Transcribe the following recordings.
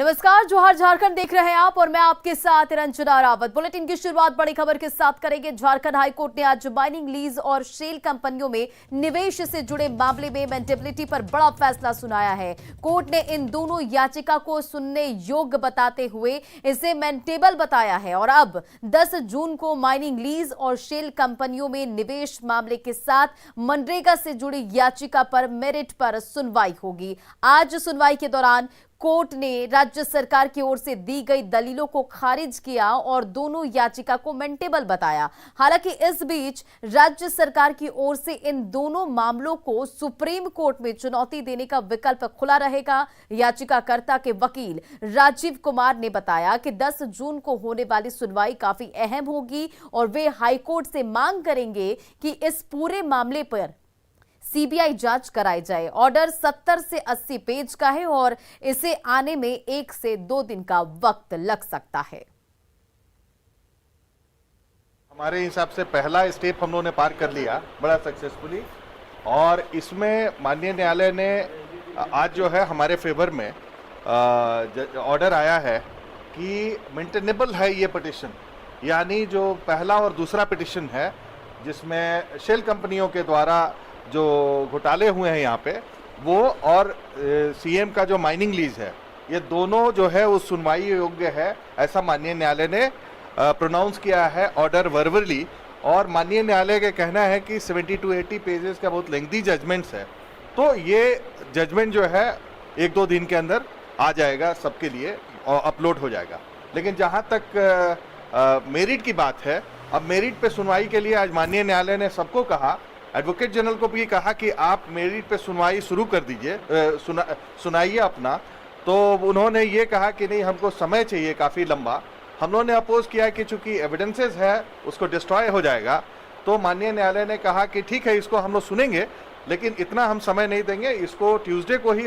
नमस्कार, जोहार झारखंड देख रहे हैं आप और मैं आपके साथ रंजना रावत। बुलेटिन की शुरुआत बड़ी खबर के साथ करेंगे। झारखंड हाईकोर्ट ने आज माइनिंग लीज और शेल कंपनियों में निवेश से जुड़े मामले में मेंटेबिलिटी पर बड़ा फैसला सुनाया है। कोर्ट ने इन दोनों याचिका को सुनने योग्य बताते हुए इसे मेंटेबल बताया है और अब 10 जून को माइनिंग लीज और शेल कंपनियों में निवेश मामले के साथ मनरेगा से जुड़ी याचिका पर मेरिट पर सुनवाई होगी। आज सुनवाई के दौरान कोर्ट ने राज्य सरकार की ओर से दी गई दलीलों को खारिज किया और दोनों याचिका को मेंटेबल बताया। हालांकि इस बीच राज्य सरकार की ओर से इन दोनों मामलों को सुप्रीम कोर्ट में चुनौती देने का विकल्प खुला रहेगा। याचिकाकर्ता के वकील राजीव कुमार ने बताया कि 10 जून को होने वाली सुनवाई काफी अहम होगी और वे हाईकोर्ट से मांग करेंगे कि इस पूरे मामले पर सीबीआई जांच कराई जाए। ऑर्डर 70 से 80 पेज का है और इसे आने में 1 से 2 दिन का वक्त लग सकता है। हमारे हिसाब से पहला स्टेप हम लोगों ने पार कर लिया बड़ा सक्सेसफुली और इसमें माननीय न्यायालय ने आज जो है हमारे फेवर में ऑर्डर आया है कि मेंटेनेबल है ये पिटिशन, यानी जो पहला और दूसरा पिटिशन है जिसमें शेल कंपनियों के द्वारा जो घोटाले हुए हैं यहाँ पे वो और सीएम का जो माइनिंग लीज है, ये दोनों जो है वो सुनवाई योग्य है, ऐसा माननीय न्यायालय ने प्रोनाउंस किया है ऑर्डर वर्बली। और माननीय न्यायालय का कहना है कि 70 to 80 पेजेस का बहुत लेंथी जजमेंट्स है, तो ये जजमेंट जो है 1-2 दिन के अंदर आ जाएगा सबके लिए और अपलोड हो जाएगा। लेकिन जहाँ तक मेरिट की बात है, अब मेरिट पे सुनवाई के लिए आज माननीय न्यायालय ने सबको कहा, एडवोकेट जनरल को भी कहा कि आप मेरिट पे सुनवाई शुरू कर दीजिए, सुनाइए अपना। तो उन्होंने ये कहा कि नहीं, हमको समय चाहिए काफ़ी लंबा। हम लोगों ने अपोज किया कि चूंकि एविडेंसेस है उसको डिस्ट्रॉय हो जाएगा, तो माननीय न्यायालय ने कहा कि ठीक है, इसको हम लोग सुनेंगे लेकिन इतना हम समय नहीं देंगे। इसको ट्यूसडे को ही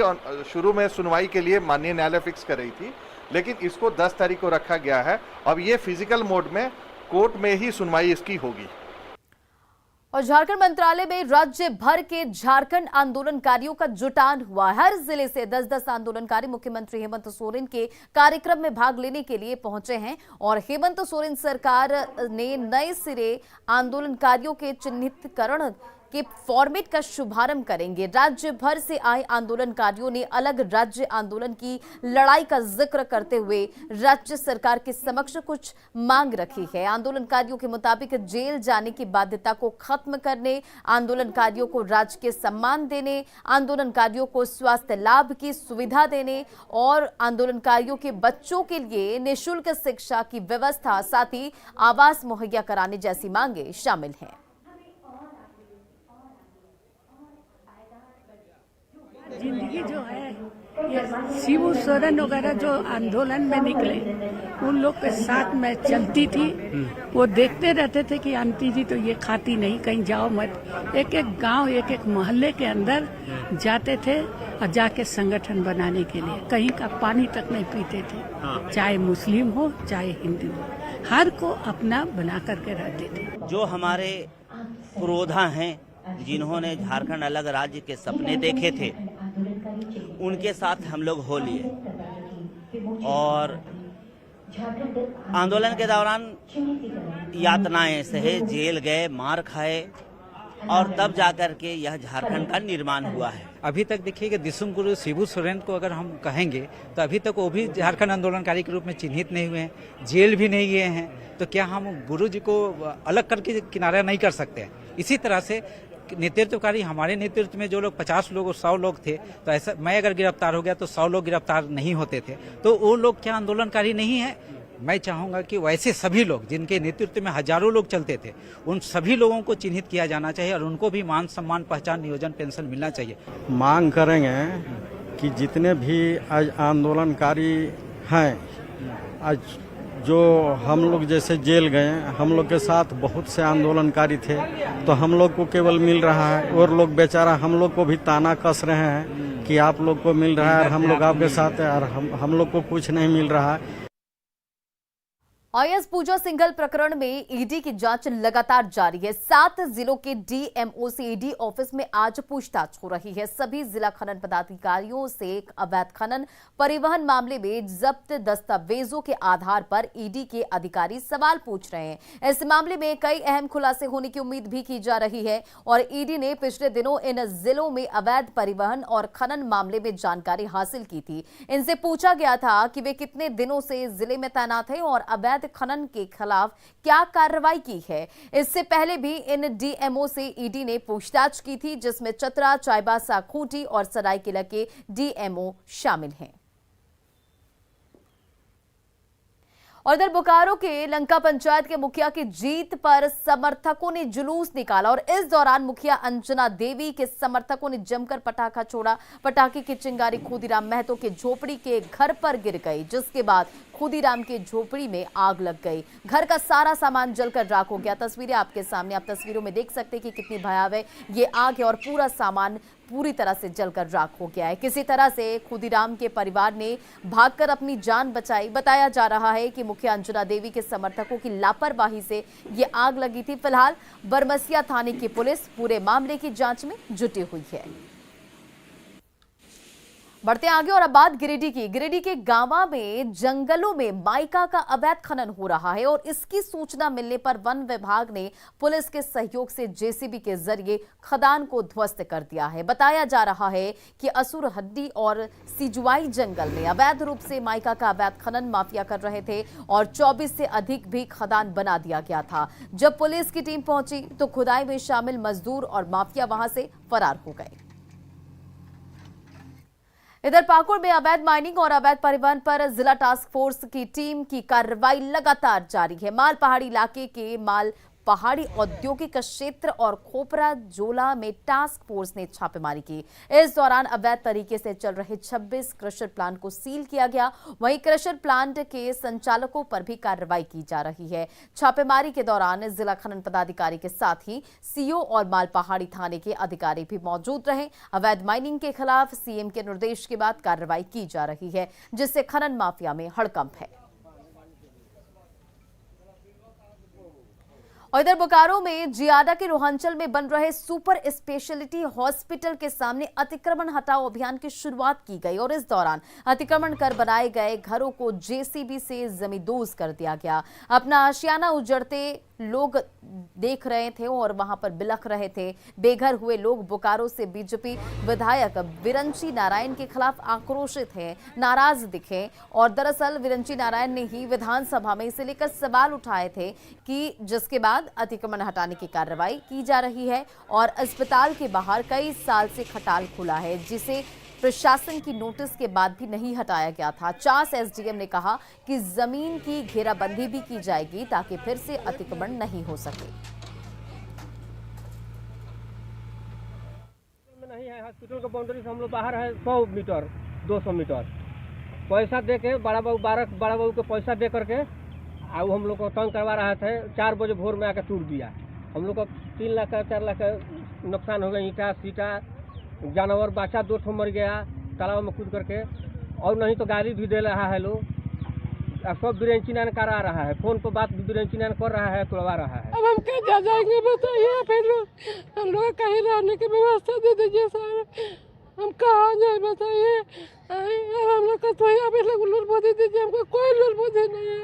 शुरू में सुनवाई के लिए माननीय न्यायालय फिक्स कर रही थी, लेकिन इसको 10 तारीख को रखा गया है। अब ये फिजिकल मोड में कोर्ट में ही सुनवाई इसकी होगी। और झारखंड मंत्रालय में राज्य भर के झारखंड आंदोलनकारियों का जुटान हुआ। हर जिले से 10-10 आंदोलनकारी मुख्यमंत्री हेमंत सोरेन के कार्यक्रम में भाग लेने के लिए पहुंचे हैं और हेमंत सोरेन सरकार ने नए सिरे आंदोलनकारियों के चिन्हितकरण के फॉर्मेट का शुभारंभ करेंगे। राज्य भर से आए आंदोलनकारियों ने अलग राज्य आंदोलन की लड़ाई का जिक्र करते हुए राज्य सरकार के समक्ष कुछ मांग रखी है। आंदोलनकारियों के मुताबिक जेल जाने की बाध्यता को खत्म करने, आंदोलनकारियों को राजकीय सम्मान देने, आंदोलनकारियों को स्वास्थ्य लाभ की सुविधा देने और आंदोलनकारियों के बच्चों के लिए निःशुल्क शिक्षा की व्यवस्था, साथ ही आवास मुहैया कराने जैसी मांगे शामिल हैं। जिंदगी जो है ये शिबू सोरेन वगैरह जो आंदोलन में निकले उन लोग के साथ मैं चलती थी। वो देखते रहते थे कि आंटी जी तो ये खाती नहीं, कहीं जाओ मत। एक एक गांव, एक एक मोहल्ले के अंदर जाते थे और जाके संगठन बनाने के लिए कहीं का पानी तक नहीं पीते थे, चाहे मुस्लिम हो चाहे हिंदू हो, हर को अपना बना करके रहते थे। जो हमारे पुरोधा हैं जिन्होंने झारखंड अलग राज्य के सपने देखे थे, उनके साथ हम लोग हो लिए और आंदोलन के दौरान यातनाएं सहे, जेल गए, मार खाए और तब जाकर के यह झारखंड का निर्माण हुआ है। अभी तक देखिए कि दिसुम गुरु शिबू सोरेन को अगर हम कहेंगे तो अभी तक वो भी झारखंड आंदोलनकारी के रूप में चिन्हित नहीं हुए हैं, जेल भी नहीं गए हैं, तो क्या हम गुरु जी को अलग करके किनारा नहीं कर सकते हैं? इसी तरह से नेतृत्वकारी, हमारे नेतृत्व में जो लोग 50 लोग और 100 लोग थे, तो ऐसा मैं अगर गिरफ्तार हो गया तो 100 लोग गिरफ्तार नहीं होते थे, तो वो लोग क्या आंदोलनकारी नहीं है? मैं चाहूंगा कि वैसे सभी लोग जिनके नेतृत्व में हजारों लोग चलते थे, उन सभी लोगों को चिन्हित किया जाना चाहिए और उनको भी मान सम्मान, पहचान, नियोजन, पेंशन मिलना चाहिए। मांग करेंगे कि जितने भी आज आंदोलनकारी हैं, आज जो हम लोग जैसे जेल गए, हम लोग के साथ बहुत से आंदोलनकारी थे, तो हम लोग को केवल मिल रहा है और लोग बेचारा हम लोग को भी ताना कस रहे हैं कि आप लोग को मिल रहा है और हम लोग आपके साथ हैं और हम लोग को कुछ नहीं मिल रहा है। आईएएस पूजा सिंघल प्रकरण में ईडी की जांच लगातार जारी है। 7 जिलों के डीएमओ से ईडी ऑफिस में आज पूछताछ हो रही है। सभी जिला खनन पदाधिकारियों से अवैध खनन परिवहन मामले में जब्त दस्तावेजों के आधार पर ईडी के अधिकारी सवाल पूछ रहे हैं। इस मामले में कई अहम खुलासे होने की उम्मीद भी की जा रही है और ईडी ने पिछले दिनों इन जिलों में अवैध परिवहन और खनन मामले में जानकारी हासिल की थी। इनसे पूछा गया था कि वे कितने दिनों से जिले में तैनात हैं और अवैध खनन के खिलाफ क्या कार्रवाई की है। इससे पहले भी इन डीएमओ से ईडी ने पूछताछ की थी, जिसमें चतरा, चाईबासा, खूंटी और सरायकेला के डीएमओ शामिल हैं। और इधर बोकारो के लंका पंचायत के मुखिया की जीत पर समर्थकों ने जुलूस निकाला और इस दौरान मुखिया अंजना देवी के समर्थकों ने जमकर पटाखा छोड़ा। पटाखे की चिंगारी खुदीराम महतो के झोपड़ी के घर पर गिर गई, जिसके बाद खुदीराम के झोपड़ी में आग लग गई। घर का सारा सामान जलकर राख हो गया। तस्वीरें आपके सामने, आप तस्वीरों में देख सकते हैं कि कितनी भयावह ये आग है और पूरा सामान पूरी तरह से जलकर राख हो गया है। किसी तरह से खुदीराम के परिवार ने भागकर अपनी जान बचाई। बताया जा रहा है कि मुखिया अंजना देवी के समर्थकों की लापरवाही से ये आग लगी थी। फिलहाल बरमसिया थाने की पुलिस पूरे मामले की जांच में जुटी हुई है। बढ़ते आगे और अब बात गिरिडीह के गांवा में जंगलों में माइका का अवैध खनन हो रहा है और इसकी सूचना मिलने पर वन विभाग ने पुलिस के सहयोग से जेसीबी के जरिए खदान को ध्वस्त कर दिया है। बताया जा रहा है कि असुर हड्डी और सिजुआई जंगल में अवैध रूप से माइका का अवैध खनन माफिया कर रहे थे और 24 से अधिक भी खदान बना दिया गया था। जब पुलिस की टीम पहुंची तो खुदाई में शामिल मजदूर और माफिया वहां से फरार हो गए। इधर पाकुड़ में अवैध माइनिंग और अवैध परिवहन पर जिला टास्क फोर्स की टीम की कार्रवाई लगातार जारी है। माल पहाड़ी इलाके के माल पहाड़ी औद्योगिक क्षेत्र और खोपरा जोला में टास्क फोर्स ने छापेमारी की। इस दौरान अवैध तरीके से चल रहे 26 क्रशर प्लांट को सील किया गया। वहीं क्रशर प्लांट के संचालकों पर भी कार्रवाई की जा रही है। छापेमारी के दौरान जिला खनन पदाधिकारी के साथ ही सीओ और माल पहाड़ी थाने के अधिकारी भी मौजूद रहे। अवैध माइनिंग के खिलाफ सीएम के निर्देश के बाद कार्रवाई की जा रही है, जिससे खनन माफिया में हड़कंप है। और इधर बोकारो में जियाडा के रोहांचल में बन रहे सुपर स्पेशलिटी हॉस्पिटल के सामने अतिक्रमण हटाओ अभियान की शुरुआत की गई और इस दौरान अतिक्रमण कर बनाए गए घरों को जेसीबी से जमींदोज कर दिया गया। अपना आशियाना उजड़ते लोग देख रहे थे और वहां पर बिलख रहे थे। बेघर हुए लोग बोकारो से बीजेपी विधायक विरंची नारायण के खिलाफ आक्रोशित हैं, नाराज दिखे और दरअसल विरंची नारायण ने ही विधानसभा में इसे लेकर सवाल उठाए थे कि जिसके बाद अतिक्रमण हटाने की कार्रवाई की जा रही है और अस्पताल के बाहर कई साल से खटाल खुला है, जिसे प्रशासन की नोटिस के बाद भी नहीं हटाया गया था। चास एसडीएम ने कहा कि जमीन की घेराबंदी भी की जाएगी ताकि फिर से अतिक्रमण नहीं हो सके। नहीं है हॉस्पिटल का बाउंड्री से हम लोग बाहर है 100 मीटर 200 मीटर पैसा दे के बड़ा बाबू को पैसा दे करके अब हम लोग को तंग करवा रहे थे। 4 बजे भोर में आकर टूट दिया। हम लोग को 3 लाख का 4 लाख का नुकसान हो गया। ईंटा सीटा जानवर बच्चा 2 ठो मर गया तालाब में कूद करके, और नहीं तो गाड़ी भी दे रहा है लोग। सब बिरेंची नान करा रहा है, फोन पर बात बिरेंची नान कर रहा है, तुड़वा रहा है। अब हम क्या जाएंगे बताइए, फिर हम लोग कहीं रहने की व्यवस्था दे दीजिए सर। हम कहाँ जाए बताइए। अब हम लोग का तो अभी लोग लूट बोधी दीजिए, हमको कोई लूट बोधी नहीं है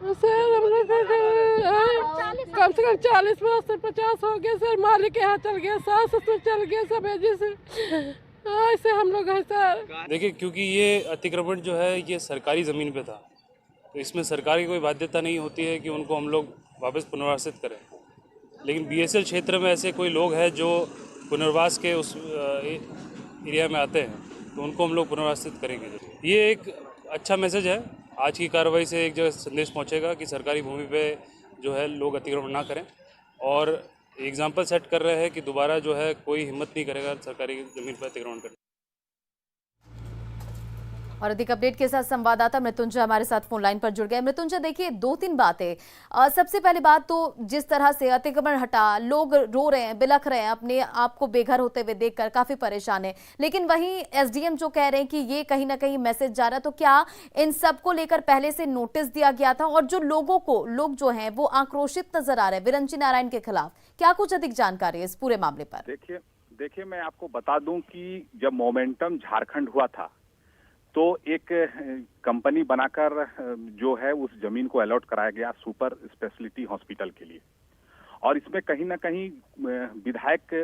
सर। हम लोग कम से कम 40 वर्ष से 50 हो गए सर। मालिक के यहाँ चल गया, सास ससुर चल गया सब एजे से, ऐसे हम लोग हैं सर। देखिए, क्योंकि ये अतिक्रमण जो है ये सरकारी ज़मीन पे था, तो इसमें सरकार की कोई बाध्यता नहीं होती है कि उनको हम लोग वापस पुनर्वासित करें। लेकिन बीएसएल क्षेत्र में ऐसे कोई लोग हैं जो पुनर्वास के उस एरिया में आते हैं, तो उनको हम लोग पुनर्वासित करेंगे। ये एक अच्छा मैसेज है। आज की कार्रवाई से एक जगह संदेश पहुंचेगा कि सरकारी भूमि पे जो है लोग अतिक्रमण ना करें, और एग्जाम्पल सेट कर रहे हैं कि दोबारा जो है कोई हिम्मत नहीं करेगा सरकारी ज़मीन पर अतिक्रमण करने। और अधिक अपडेट के साथ संवाददाता मृत्युंजय हमारे साथ फोन लाइन पर जुड़ गए। मृत्युंजय, देखिए 2-3 बातें। सबसे पहली बात तो जिस तरह से अतिक्रमण हटा, लोग रो रहे हैं, बिलख रहे हैं, अपने आप को बेघर होते हुए देखकर काफी परेशान है, लेकिन वहीं एसडीएम जो कह रहे हैं कि ये कहीं ना कहीं मैसेज जा रहा है, तो क्या इन सबको लेकर पहले से नोटिस दिया गया था? और जो लोग जो हैं वो आक्रोशित नजर आ रहे हैं विरंची नारायण के खिलाफ, क्या कुछ अधिक जानकारी है इस पूरे मामले पर? देखिए मैं आपको बता दूं कि जब मोमेंटम झारखंड हुआ था तो एक कंपनी बनाकर जो है उस जमीन को अलॉट कराया गया सुपर स्पेशलिटी हॉस्पिटल के लिए, और इसमें कहीं ना कहीं विधायक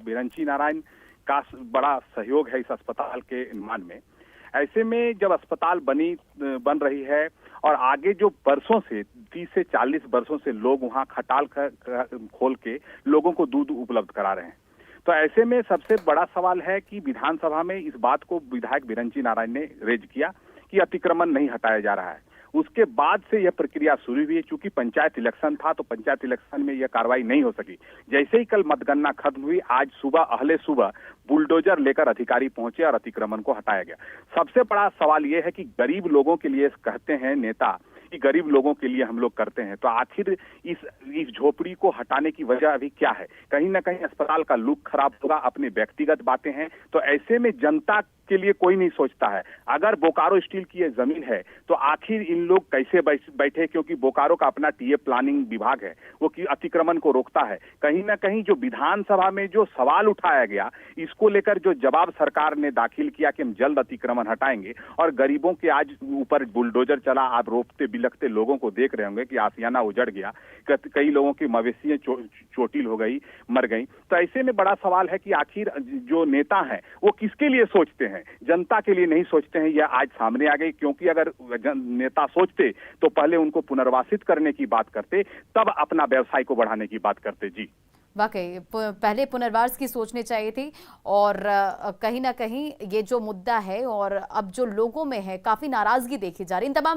विरंची नारायण का बड़ा सहयोग है इस अस्पताल के निर्माण में। ऐसे में जब अस्पताल बन रही है और आगे जो वर्षों से 30 से 40 वर्षों से लोग वहां खटाल खोल के लोगों को दूध उपलब्ध करा रहे हैं, तो ऐसे में सबसे बड़ा सवाल है कि विधानसभा में इस बात को विधायक विरंची नारायण ने रेज किया कि अतिक्रमण नहीं हटाया जा रहा है। उसके बाद से यह प्रक्रिया शुरू हुई है। चूंकि पंचायत इलेक्शन था तो पंचायत इलेक्शन में यह कार्रवाई नहीं हो सकी। जैसे ही कल मतगणना खत्म हुई, आज सुबह अहले सुबह बुलडोजर लेकर अधिकारी पहुंचे और अतिक्रमण को हटाया गया। सबसे बड़ा सवाल यह है कि गरीब लोगों के लिए कहते हैं नेता कि गरीब लोगों के लिए हम लोग करते हैं, तो आखिर इस झोपड़ी को हटाने की वजह अभी क्या है? कहीं ना कहीं अस्पताल का लुक खराब होगा, अपनी व्यक्तिगत बातें हैं, तो ऐसे में जनता के लिए कोई नहीं सोचता है। अगर बोकारो स्टील की ये जमीन है तो आखिर इन लोग कैसे बैठे, क्योंकि बोकारो का अपना टीए प्लानिंग विभाग है, वो कि अतिक्रमण को रोकता है। कहीं ना कहीं जो विधानसभा में जो सवाल उठाया गया, इसको लेकर जो जवाब सरकार ने दाखिल किया कि हम जल्द अतिक्रमण हटाएंगे, और गरीबों के आज ऊपर बुलडोजर चला, आप रोपते बिलखते लोगों को देख रहे होंगे कि आसियाना उजड़ गया, कई लोगों की मवेशियां चोटिल हो गई, मर गई। तो ऐसे में बड़ा सवाल है कि आखिर जो नेता हैं वो किसके लिए सोचते हैं, जनता के लिए नहीं सोचते हैं। यह आज सामने आ गई, क्योंकि अगर नेता सोचते तो पहले उनको पुनर्वासित करने की बात करते, तब अपना व्यवसाय को बढ़ाने की बात करते। जी वाकई पहले पुनर्वास की सोचनी चाहिए थी, और कहीं ना कहीं ये जो मुद्दा है और अब जो लोगों में है काफी नाराजगी देखी जा रही। इन तमाम